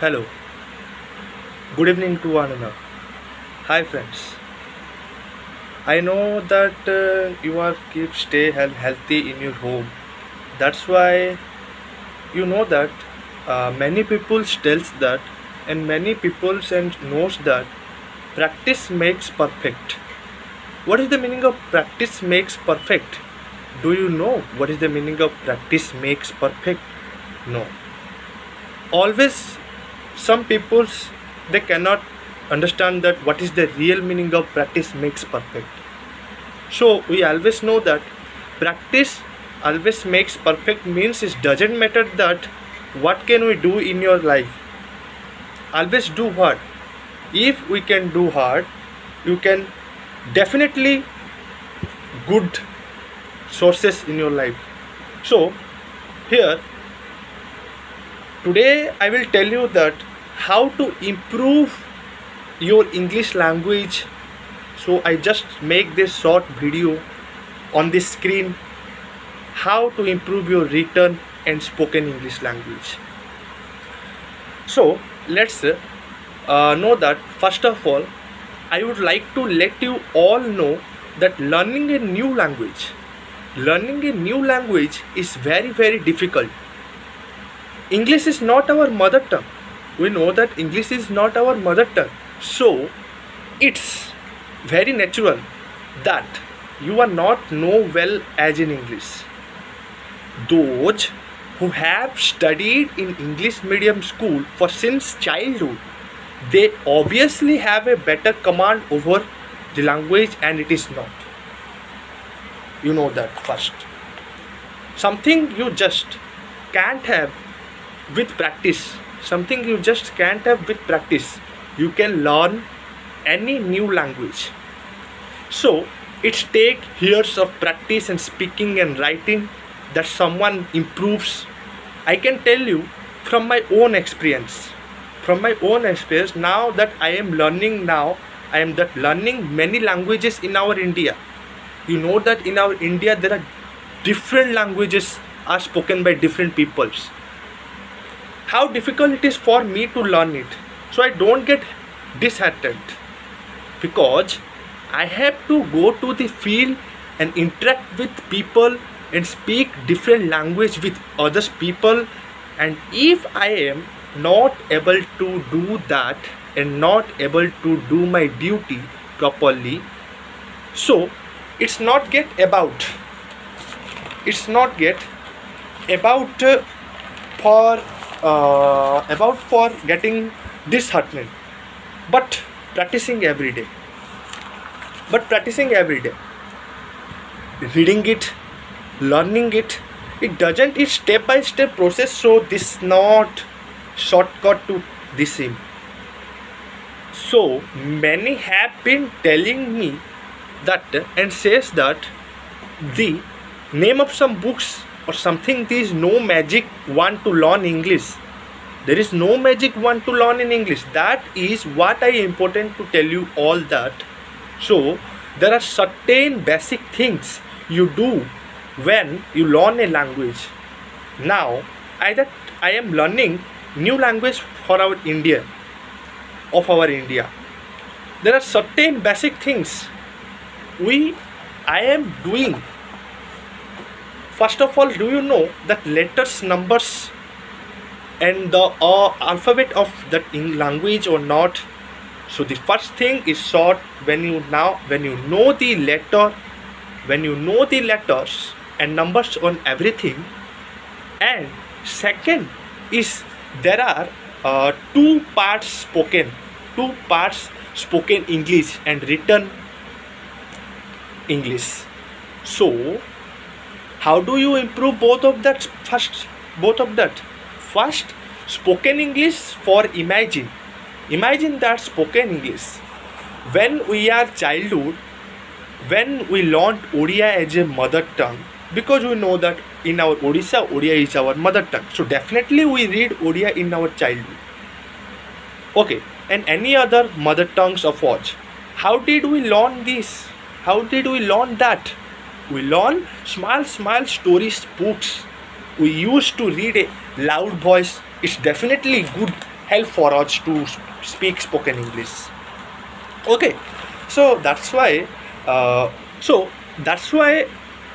Hello, good evening to one another. Hi friends. I know that you are keep stay healthy in your home. That's why you know that many people tells that, and many people knows that practice makes perfect. What is the meaning of practice makes perfect? Do you know what is the meaning of practice makes perfect? No. Always some peoples they cannot understand that what is the real meaning of practice makes perfect. So we always know that practice always makes perfect means it doesn't matter that what can we do in your life. Always do hard. If we can do hard, you can definitely good sources in your life. So here today I will tell you that how to improve your English language. So I just make this short video on the screen how to improve your written and spoken English language. So let's know that first of all I would like to let you all know that learning a new language is very difficult. English is not our mother tongue. We know that English is not our mother tongue. So it's very natural that you are not know well as in English. Those who have studied in English medium school for since childhood, they obviously have a better command over the language, and it is not. You know that first. Something you just can't have with practice. Something you just can't have with practice. You can learn any new language. So it's take years of practice and speaking and writing that someone improves. I can tell you from my own experience. Now that I am learning learning many languages in our India. You know that in our India there are different languages are spoken by different peoples. How difficult it is for me to learn it. So I don't get disheartened because I have to go to the field and interact with people and speak different language with others people, and if I am not able to do that and not able to do my duty properly, so it's not get about for getting disheartened, but practicing every day, reading it, learning it, it's step by step process. So this not shortcut to this aim. So many have been telling me that and says that the name of some books or something, there is no magic one to learn English. There is no magic one to learn in English. That is what I important to tell you all that. So there are certain basic things you do when you learn a language. Now I am learning new language for our India. There are certain basic things I am doing. First of all, do you know that letters, numbers and the alphabet of that in language or not? So the first thing is short. When you know the letters and numbers on everything, and second is there are two parts spoken English and written English. So how do you improve both of that? First, spoken English for imagine that spoken English when we are childhood, when we learned Odia as a mother tongue, because we know that in our Odisha, Odia is our mother tongue. So definitely we read Odia in our childhood. Okay, and any other mother tongues of ours. How did we learn this? How did we learn that? We learn small stories books. We used to read a loud voice. It's definitely good help for us to speak spoken English. Okay, so that's why uh, so that's why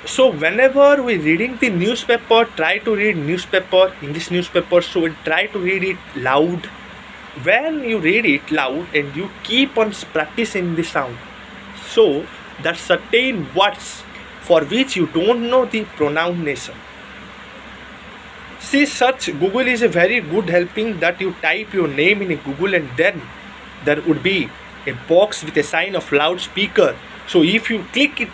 so whenever we reading the newspaper, try to read newspaper, English newspaper, so try to read it loud. When you read it loud and you keep on practicing the sound, so that certain words for which you don't know the pronunciation. See, search Google is a very good helping that you type your name in a Google and then there would be a box with a sign of loudspeaker. So if you click it,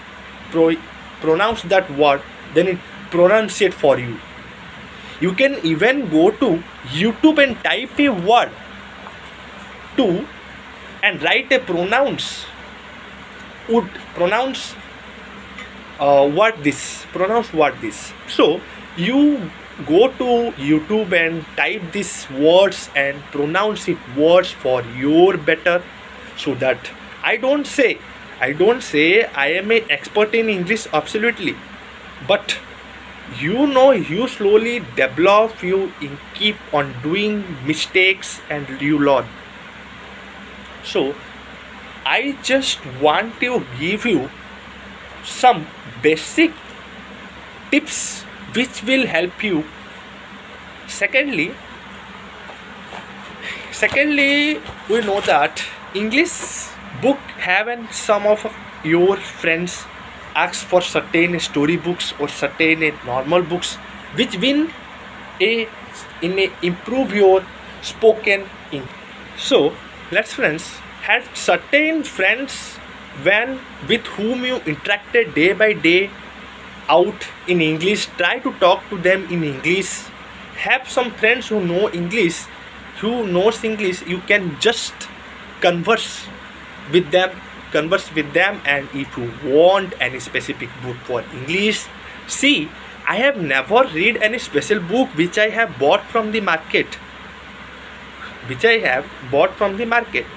pronounce that word, then it pronounce it for you. You can even go to YouTube and type a word to and write a would pronounce what this. So you go to YouTube and type these words and pronounce it words for your better, so that I don't say I am an expert in English absolutely, but you slowly develop, you keep on doing mistakes and you learn. So I just want to give you some basic tips which will help you. Secondly, we know that English book haven't some of your friends ask for certain story books or certain normal books which will improve your spoken English. So let's friends had certain friends with whom you interacted day by day out in English, try to talk to them in English. Have some friends who knows English, you can just converse with them, and if you want any specific book for English, see, I have never read any special book which I have bought from the market,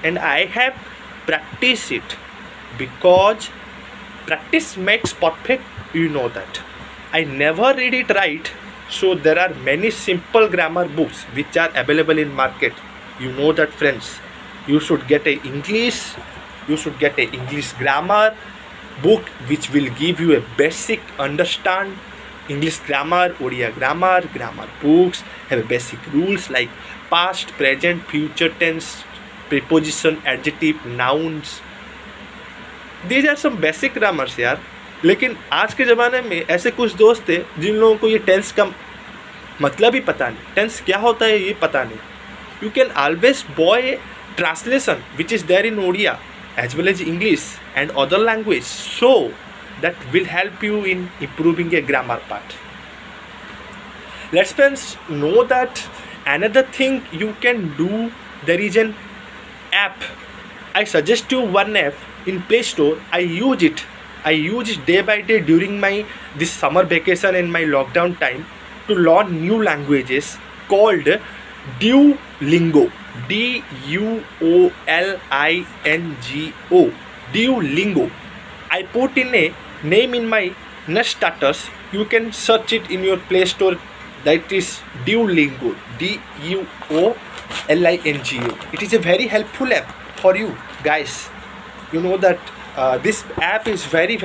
and I have practiced it, because practice makes perfect, you know that. I never read it right, so there are many simple grammar books which are available in market, you know that friends. You should get a English grammar book which will give you a basic understand English grammar, Odia grammar books have a basic rules like past, present, future tense, preposition, adjective, nouns. These are some basic grammars यार. लेकिन आज के ज़माने में ऐसे कुछ दोस्त थे जिन लोगों को ये टेंस का मतलब ही पता नहीं, टेंस क्या होता है ये पता नहीं. You can always buy a translation which is there in Odia as well as English and other language, so that will help you in improving a grammar part. Let's friends know that another thing you can do, there is an app. I suggest you one app in Play Store. I use it day by day during my this summer vacation and my lockdown time to learn new languages, called Duolingo. Duolingo. Duolingo. I put in a name in my Nest status. You can search it in your Play Store. That is Duolingo. Duolingo. It is a very helpful app for you guys. You know that this app is very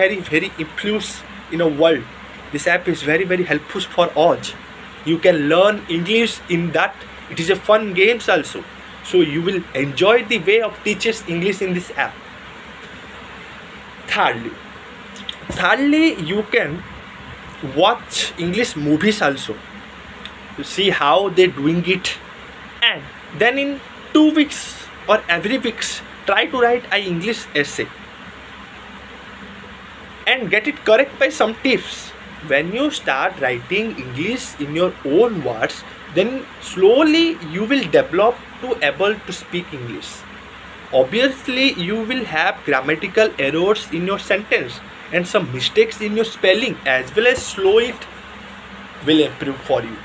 influence in a world. This app is very helpful for us. You can learn English in that. It is a fun games also, so you will enjoy the way of teaches English in this app. Thirdly, you can watch English movies also to see how they doing it, and then in 2 weeks or every weeks try to write an English essay and get it correct by some tips. When you start writing English in your own words, then slowly you will develop to able to speak English. Obviously you will have grammatical errors in your sentence and some mistakes in your spelling, as well as slow it will improve for you.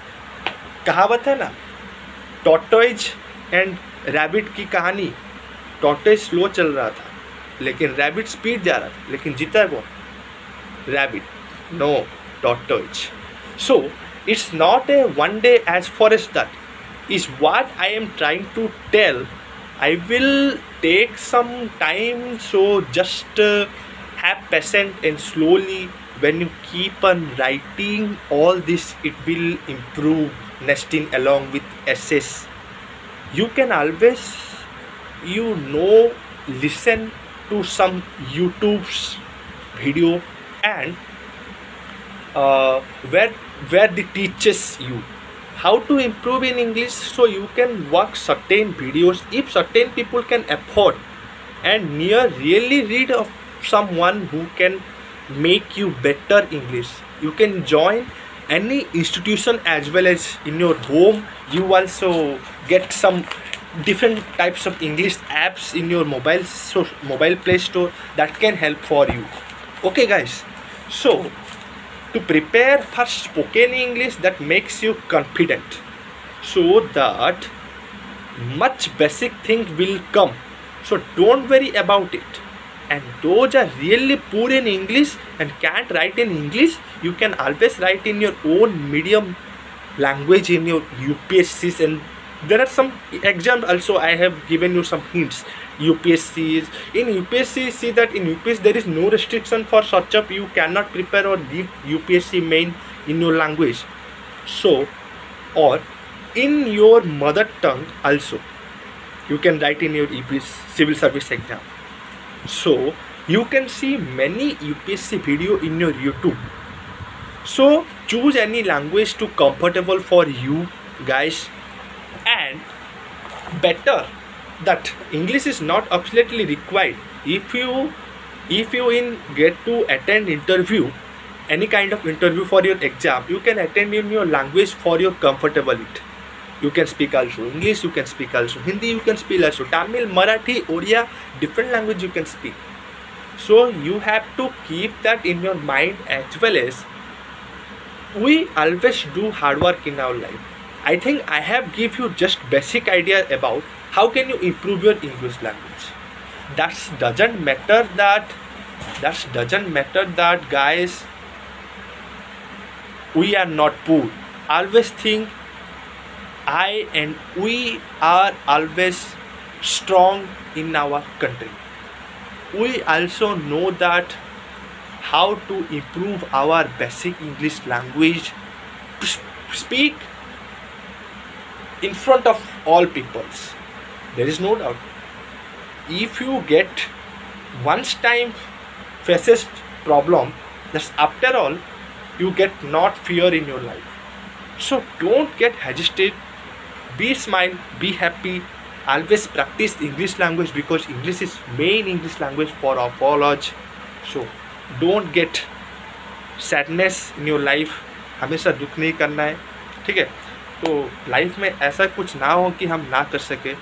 कहावत है ना, tortoise and rabbit की कहानी. Tortoise slow चल रहा था लेकिन rabbit speed जा रहा था, लेकिन जीता है कौन? Rabbit, no tortoise. So it's not a one day as far as that. is what I am trying to tell. I will take some time, so just have patience and slowly. When you keep on writing all this, it will improve nesting along with essays. You can always, listen to some YouTube's video, and uh, where where they teaches you how to improve in English, so you can watch certain videos if certain people can afford, and near really read of someone who can make you better English. You can join any institution as well as in your home. You also get some different types of English apps in your mobile play store that can help for you. Okay guys, so to prepare for spoken English that makes you confident, so that much basic thing will come, so don't worry about it. And those are really poor in English and can't write in English, you can always write in your own medium language in your UPSCs. And there are some exams also, I have given you some hints. UPSCs, in UPSC, see that in UPSC there is no restriction for such up, you cannot prepare or give UPSC main in your language. So, or in your mother tongue also you can write in your civil service exam. So you can see many UPSC video in your YouTube. So choose any language to comfortable for you guys. And better that English is not absolutely required. If you get to attend interview, any kind of interview for your exam, you can attend in your language for your comfortability. You can speak also English, you can speak also Hindi, you can speak also Tamil, Marathi, Odia, different language you can speak. So you have to keep that in your mind, as well as we always do hard work in our life. I think I have give you just basic idea about how can you improve your English language. That doesn't matter that guys, we are not poor. Always think I and we are always strong in our country. We also know that how to improve our basic English language, speak in front of all peoples. There is no doubt. If you get once time faces problem, that's after all you get not fear in your life. So don't get hesitate. Be smile, be happy. Always practice English language, because English is main English language for our college. So don't get sadness in your life. हमेशा दुख नहीं करना है, ठीक है? तो life में ऐसा कुछ ना हो कि हम ना कर सके,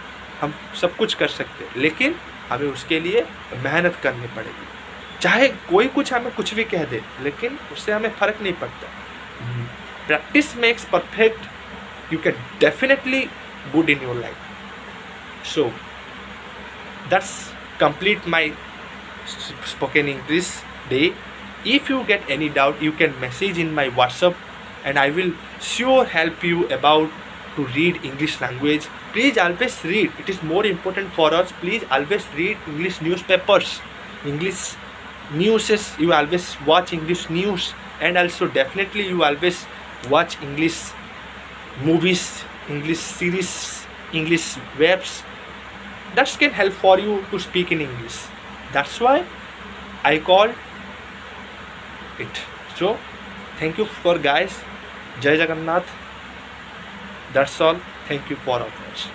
हम सब कुछ कर सकते हैं, लेकिन हमें उसके लिए मेहनत करनी पड़ेगी. चाहे कोई कुछ हमें कुछ भी कह दे, लेकिन उससे हमें फ़र्क नहीं पड़ता. Practice makes perfect. You can definitely good in your life. So that's complete my spoken English day. If you get any doubt, you can message in my WhatsApp, and I will sure help you about to read English language. Please always read. It is more important for us. Please always read English newspapers, English news. You always watch English news, and also definitely you always watch English movies, English series, English webs. That can help for you to speak in English. That's why I call it. So thank you for guys. Jai Jagannath. That's all. Thank you for our watch.